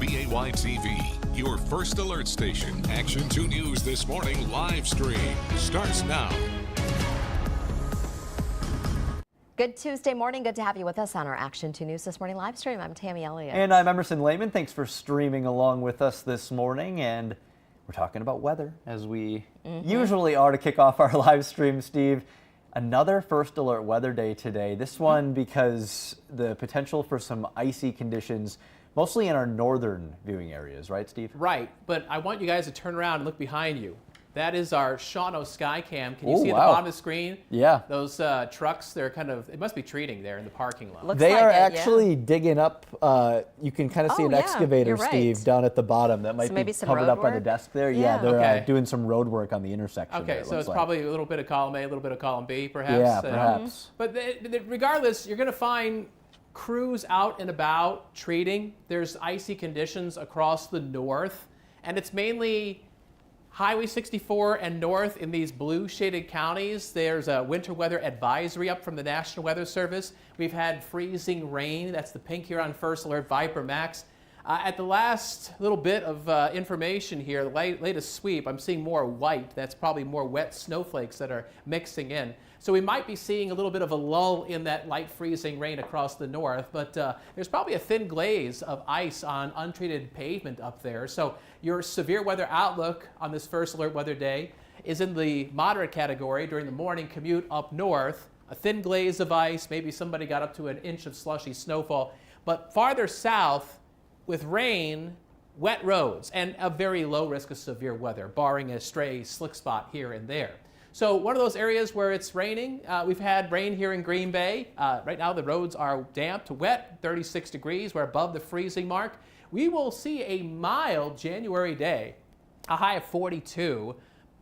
Wbay TV, your first alert station. Action 2 News This Morning live stream starts now. Good Tuesday morning. Good to have you with us on our Action 2 News This Morning live stream. I'm Tammy Elliott. And I'm Emerson Lehman. Thanks for streaming along with us this morning. And we're talking about weather, as we usually are to kick off our live stream, Steve. Another first alert weather day today. This one because the potential for some icy conditions, mostly in our northern viewing areas, right, Steve? Right, but I want you guys to turn around and look behind you. That is our Shawano Skycam. Can you Oh, see at the wow. bottom of the screen? Yeah. Those trucks, they're kind of, it must be treating there in the parking lot. Looks They like are it, actually digging up, you can kind of see Oh, an yeah, excavator, you're right. Steve, down at the bottom. That might maybe be some covered road up by the work? desk there. Yeah. Yeah, they're Okay. doing some road work on the intersection. Okay, there, so it's looks like. probably a little bit of column A, a little bit of column B, perhaps. Yeah, perhaps. But regardless, you're going to find crews out and about treating. There's icy conditions across the north, and it's mainly Highway 64 and north in these blue shaded counties. There's a winter weather advisory up from the National Weather Service. We've had freezing rain. That's the pink here on First Alert Viper Max. At the last little bit of information here, the latest sweep, I'm seeing more white. That's probably more wet snowflakes that are mixing in. So we might be seeing a little bit of a lull in that light freezing rain across the north, but there's probably a thin glaze of ice on untreated pavement up there. So your severe weather outlook on this first alert weather day is in the moderate category during the morning commute up north. A thin glaze of ice, maybe somebody got up to an inch of slushy snowfall. But farther south, with rain, wet roads, and a very low risk of severe weather, barring a stray slick spot here and there. So one of those areas where it's raining, we've had rain here in Green Bay. Right now the roads are damp to wet, 36 degrees. We're above the freezing mark. We will see a mild January day, a high of 42.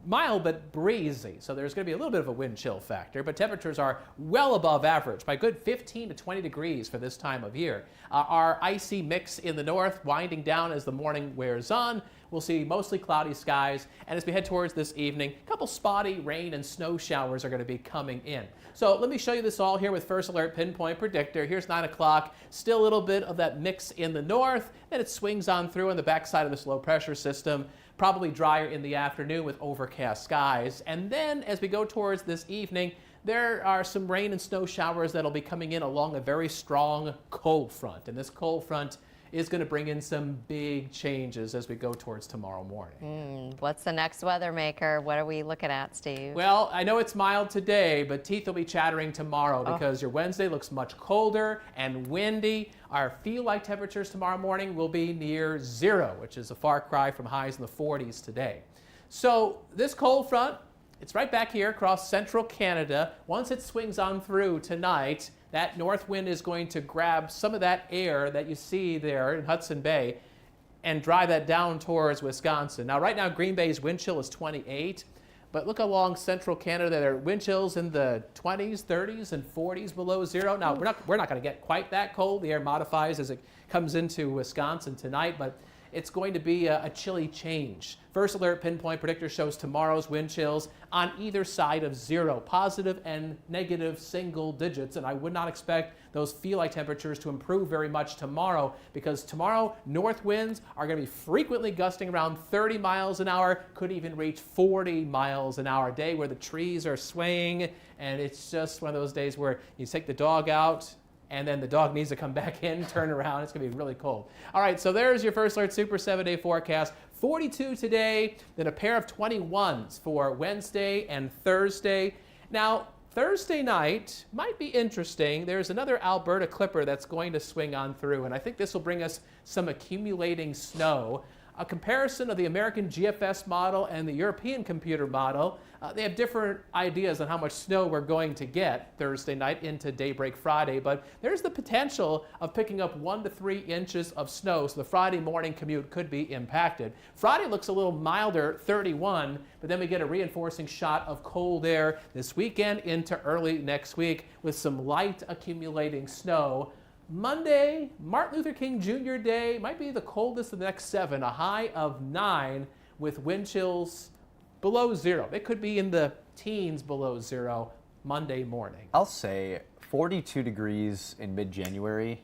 Mild but breezy, so there's going to be a little bit of a wind chill factor, but temperatures are well above average by good 15 to 20 degrees for this time of year. Our icy mix in the north winding down as the morning wears on. We'll see mostly cloudy skies, and as we head towards this evening, a couple spotty rain and snow showers are going to be coming in. So let me show you this all here with First Alert Pinpoint Predictor. Here's 9 o'clock, still a little bit of that mix in the north, then it swings on through on the backside of this low pressure system. Probably drier in the afternoon with overcast skies. And then as we go towards this evening, there are some rain and snow showers that'll be coming in along a very strong cold front. And this cold front is going to bring in some big changes as we go towards tomorrow morning. What's the next weather maker? What are we looking at, Steve? Well, I know it's mild today, but teeth will be chattering tomorrow because your Wednesday looks much colder and windy. Our feel-like temperatures tomorrow morning will be near zero, which is a far cry from highs in the 40s today. So this cold front, it's right back here across central Canada. Once it swings on through tonight, that north wind is going to grab some of that air that you see there in Hudson Bay and drive that down towards Wisconsin. Now, right now, Green Bay's wind chill is 28, but look along central Canada, there are wind chills in the 20s, 30s, and 40s below zero. Now, we're not going to get quite that cold. The air modifies as it comes into Wisconsin tonight, but it's going to be a chilly change. First Alert Pinpoint Predictor shows tomorrow's wind chills on either side of zero, positive and negative single digits. And I would not expect those feel-like temperatures to improve very much tomorrow because tomorrow north winds are going to be frequently gusting around 30 miles an hour, could even reach 40 miles an hour, a day where the trees are swaying. And it's just one of those days where you take the dog out, and then the dog needs to come back in, turn around. It's going to be really cold. All right, so there's your First Alert Super 7-day forecast. 42 today, then a pair of 21s for Wednesday and Thursday. Now, Thursday night might be interesting. There's another Alberta clipper that's going to swing on through, and I think this will bring us some accumulating snow. A comparison of the American GFS model and the European computer model, they have different ideas on how much snow we're going to get Thursday night into daybreak Friday, but there's the potential of picking up 1 to 3 inches of snow, so the Friday morning commute could be impacted. Friday looks a little milder, 31, but then we get a reinforcing shot of cold air this weekend into early next week with some light accumulating snow. Monday, Martin Luther King Jr. Day, might be the coldest of the next 7, a high of 9 with wind chills below zero. It could be in the teens below zero Monday morning. I'll say 42 degrees in mid-January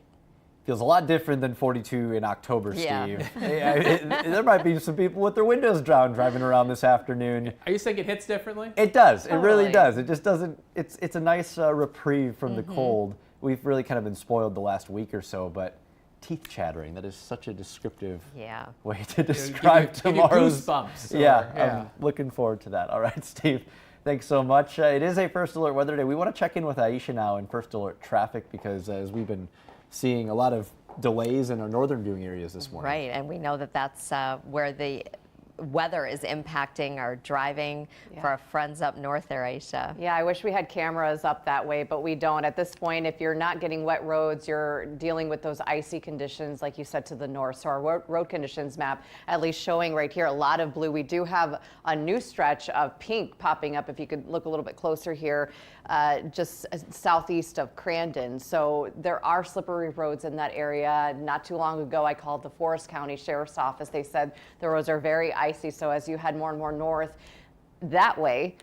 feels a lot different than 42 in October, Yeah. Steve. There might be some people with their windows down driving around this afternoon. Are you saying it hits differently? It does. It really Totally. does. It just doesn't. It's a nice reprieve from the cold. We've really kind of been spoiled the last week or so, but teeth chattering, that is such a descriptive way to describe give you tomorrow's. goosebumps, or- yeah, yeah. I'm looking forward to that. All right, Steve. Thanks so much. It is a First Alert Weather Day. We want to check in with Aisha now in First Alert traffic because as we've been seeing a lot of delays in our northern viewing areas this morning. Right, and we know that that's where the weather is impacting our driving for our friends up north there, Aisha. Yeah, I wish we had cameras up that way, but we don't. At this point, if you're not getting wet roads, you're dealing with those icy conditions, like you said, to the north. So our road conditions map, at least showing right here, a lot of blue. We do have a new stretch of pink popping up, if you could look a little bit closer here, just southeast of Crandon. So there are slippery roads in that area. Not too long ago, I called the Forest County Sheriff's Office. They said the roads are very icy. So as you head more and more north that way,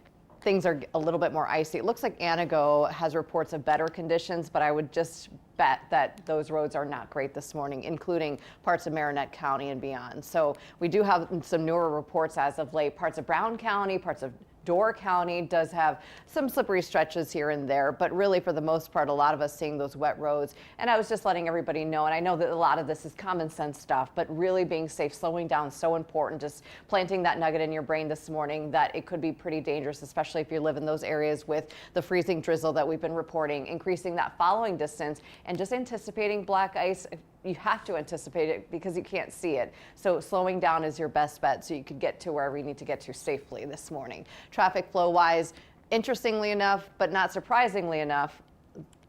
things are a little bit more icy. It looks like Anago has reports of better conditions, but I would just bet that those roads are not great this morning, including parts of Marinette County and beyond. So we do have some newer reports as of late. Parts of Brown County, parts of Door County does have some slippery stretches here and there, but really for the most part, a lot of us seeing those wet roads. And I was just letting everybody know, and I know that a lot of this is common sense stuff, but really being safe, slowing down is so important. Just planting that nugget in your brain this morning that it could be pretty dangerous, especially if you live in those areas with the freezing drizzle that we've been reporting, increasing that following distance and just anticipating black ice. You have to anticipate it because you can't see it. So slowing down is your best bet so you could get to wherever you need to get to safely this morning. Traffic flow wise, interestingly enough, but not surprisingly enough,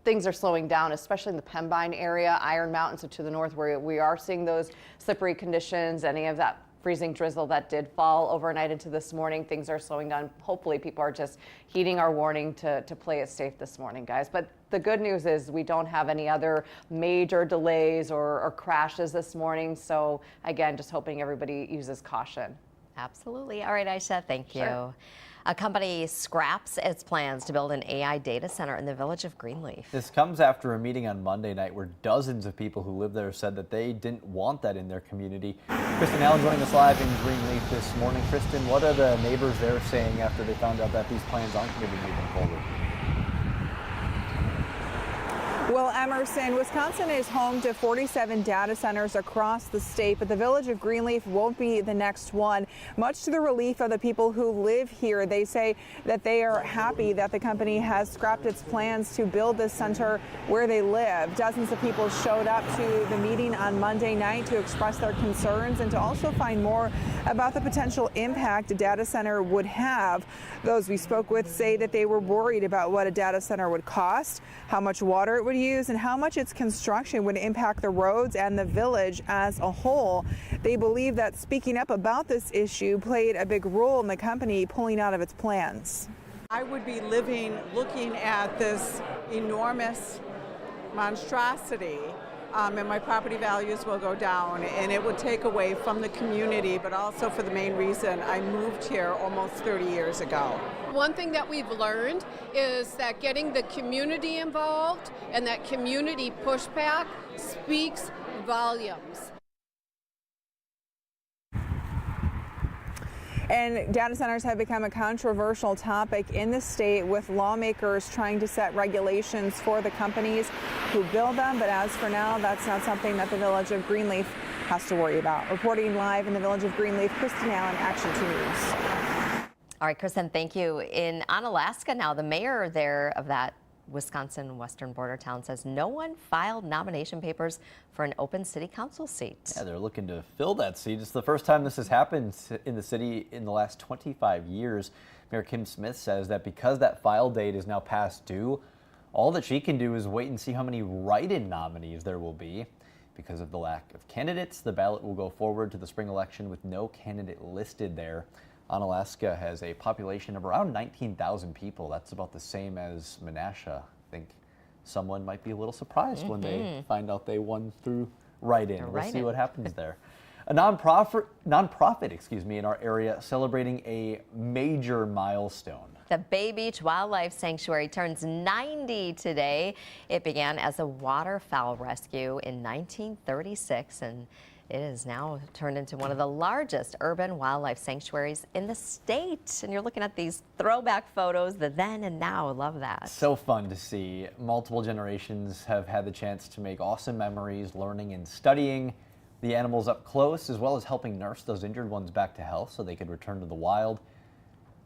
things are slowing down, especially in the Pembine area, Iron Mountain, so to the north where we are seeing those slippery conditions, any of that freezing drizzle that did fall overnight into this morning. Things are slowing down. Hopefully people are just heeding our warning to play it safe this morning, guys. But the good news is we don't have any other major delays or crashes this morning. So again, just hoping everybody uses caution. Absolutely. All right, Aisha, thank you. Sure. A company scraps its plans to build an AI data center in the village of Greenleaf. This comes after a meeting on Monday night where dozens of people who live there said that they didn't want that in their community. Kristen Allen joining us live in Greenleaf this morning. Kristen, what are the neighbors there saying after they found out that these plans aren't going to be moving forward? Well, Emerson, Wisconsin is home to 47 data centers across the state, but the village of Greenleaf won't be the next one. Much to the relief of the people who live here, they say that they are happy that the company has scrapped its plans to build this center where they live. Dozens of people showed up to the meeting on Monday night to express their concerns and to also find more about the potential impact a data center would have. Those we spoke with say that they were worried about what a data center would cost, how much water it would use, and how much its construction would impact the roads and the village as a whole. They believe that speaking up about this issue played a big role in the company pulling out of its plans. I would be looking at this enormous monstrosity, and my property values will go down, and it would take away from the community, but also for the main reason I moved here almost 30 years ago. One thing that we've learned is that getting the community involved and that community pushback speaks volumes. And data centers have become a controversial topic in the state, with lawmakers trying to set regulations for the companies who build them. But as for now, that's not something that the village of Greenleaf has to worry about. Reporting live in the village of Greenleaf, Kristen Allen, Action 2 News. All right, Kristen, thank you. On Alaska now, the mayor there of that Wisconsin western border town says no one filed nomination papers for an open city council seat. Yeah, they're looking to fill that seat. It's the first time this has happened in the city in the last 25 years. Mayor Kim Smith says that because that file date is now past due, all that she can do is wait and see how many write-in nominees there will be. Because of the lack of candidates, the ballot will go forward to the spring election with no candidate listed there. Onalaska has a population of around 19,000 people. That's about the same as Menasha. I think someone might be a little surprised when they find out they won through write-in. We'll see what happens there. A nonprofit, in our area celebrating a major milestone. The Bay Beach Wildlife Sanctuary turns 90 today. It began as a waterfowl rescue in 1936, and it has now turned into one of the largest urban wildlife sanctuaries in the state. And you're looking at these throwback photos, the then and now. Love that. So fun to see. Multiple generations have had the chance to make awesome memories, learning and studying the animals up close, as well as helping nurse those injured ones back to health so they could return to the wild.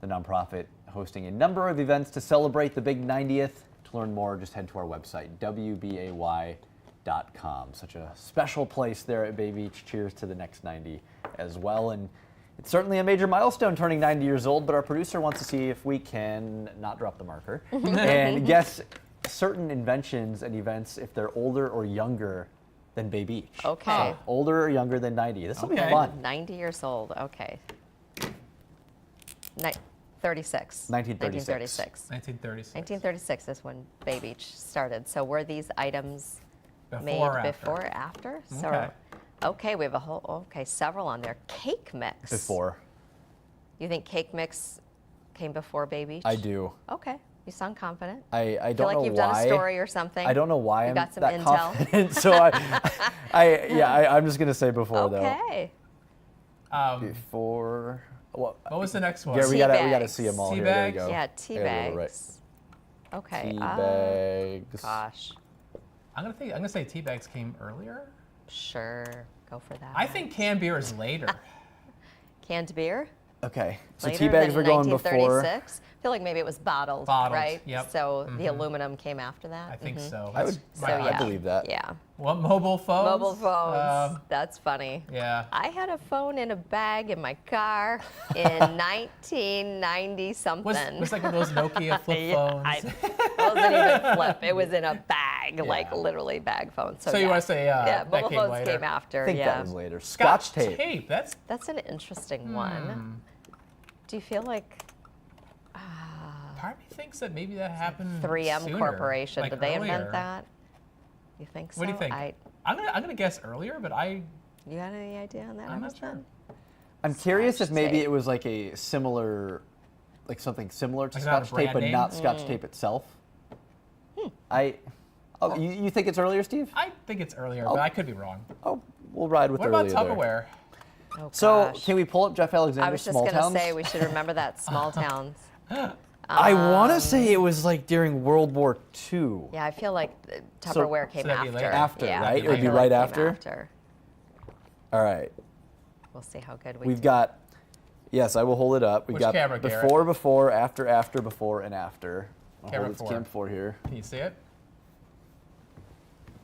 The nonprofit hosting a number of events to celebrate the big 90th. To learn more, just head to our website, wbay.com. Such a special place there at Bay Beach. Cheers to the next 90 as well. And it's certainly a major milestone, turning 90 years old, but our producer wants to see if we can not drop the marker and guess certain inventions and events if they're older or younger than Bay Beach. Okay. So older or younger than 90. This will be Okay. fun. 90 years old. Okay. 36. 1936. 1936. 1936 is when Bay Beach started. So were these items Before made or after? before or after? So, Okay. okay, we have several on there. Cake mix. Before. You think cake mix came before Bay Beach? I do. Okay. You sound confident. I Feel don't like know you've why. done a story or something. I don't know why You I'm got some that intel. confident. So I'm just gonna say before Okay. though. Before. What was the next one? Yeah, we Tea gotta bags. see them all Tea here. There you bags? go. Yeah, tea I gotta get it bags. Okay. Tea bags. Gosh. I'm gonna say tea bags came earlier. Sure. Go for that. I think canned beer is later. Canned beer? Okay. So Later tea bags than were going before. 1936? I feel like maybe it was bottled, Bottled, right? yep. So the aluminum came after that? I think so. I would. So, I yeah. believe that. Yeah. What, mobile phones? Mobile phones. That's funny. Yeah. I had a phone in a bag in my car in 1990 something. Was like one of those Nokia flip phones. It wasn't even flip. It was in a bag, like literally bag phone. So you want to say yeah, that mobile came phones later? came after. I think yeah. that was later. Scotch tape. That's an interesting one. Do you feel like part of me thinks that maybe that happened 3M sooner, Corporation, like did they invent earlier. that? You think so? What do you think? I'm gonna guess earlier, but You got any idea on that? I'm not sure. I'm curious if Scotch maybe tape. it was like a similar, like something similar to Like not a Scotch tape, brand but name? not Scotch tape itself. You think it's earlier, Steve? I think it's earlier, but I could be wrong. Oh, we'll ride with What about earlier there. Tupperware? Oh, So gosh. can we pull up Jeff I Alexander's was just Small going to Towns? say we should remember that small towns. I want to say it was like during World War II. Yeah, I feel like Tupperware came that'd be after. later. After, yeah, right? I It would be feel right like came after? All right. We'll see how good We've got, yes, I will hold it up. We've Which got camera, Garrett? before, after, before, and after. I'll Camera hold this four. cam 4 here. Can you see it?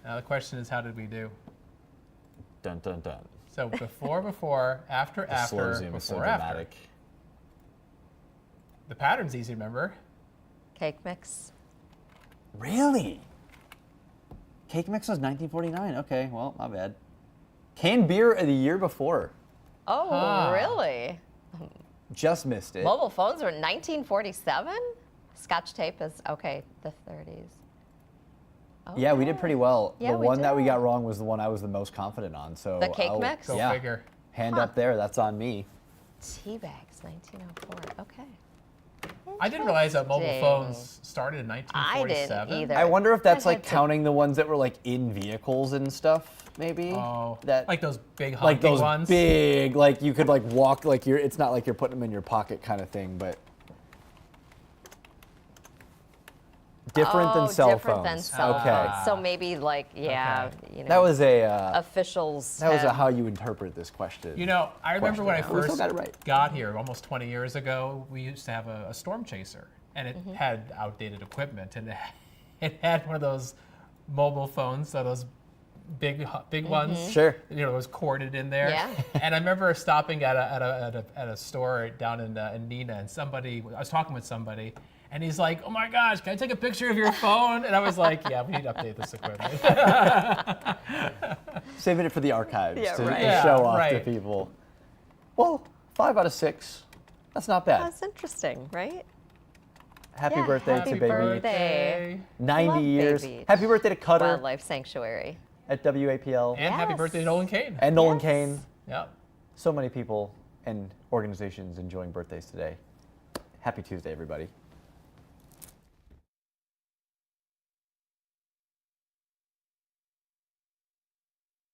Now the question is, how did we do? Dun, dun, dun. So before, after, The slow after, zoom is so before, after. dramatic. The pattern's easy to remember. Cake mix. Really? Cake mix was 1949. Okay, well, not bad. Canned beer the year before. Oh, Ah. really? Just missed it. Mobile phones were 1947? Scotch tape is, okay, the 30s. Yeah, we did pretty well. Yeah, the we one that we did. got wrong was the one I was the most confident on. So The cake mix? Go yeah, figure. hand up there. That's on me. Tea bags, 1904. Okay. I didn't realize that mobile Interesting. phones started in I 1947. didn't either. I wonder if that's I like had to- counting the ones that were like in vehicles and stuff. Maybe. Oh, that like those big honking like those ones. big, like you could like walk, like you're. It's not like you're putting them in your pocket kind of thing, but different than cell different phones. than cell okay. phones. So maybe like, yeah, Okay. you know. That was a. officials. That was had- how you interpret this question. You know, I remember when I Question. We still first got it right. got here almost 20 years ago, we used to have a storm chaser, and it had outdated equipment, and it had one of those mobile phones, so those big ones. Sure. You know, it was corded in there. Yeah. And I remember stopping at a store down in Neenah, and I was talking with somebody, and he's like, "Oh my gosh, can I take a picture of your phone?" And I was like, "Yeah, we need to update this equipment." Saving it for the archives Yeah, to right. to Yeah, show off to right. people. Well, 5 out of 6. That's not bad. That's interesting, right? Happy Yeah, birthday happy to Baby. birthday. 90 Love years. Bay Beach. Happy birthday to Cutter Wildlife Sanctuary. at WAPL. And happy Yes. birthday to Nolan Kane. And Nolan Yes. Kane. Yep. So many people and organizations enjoying birthdays today. Happy Tuesday, everybody.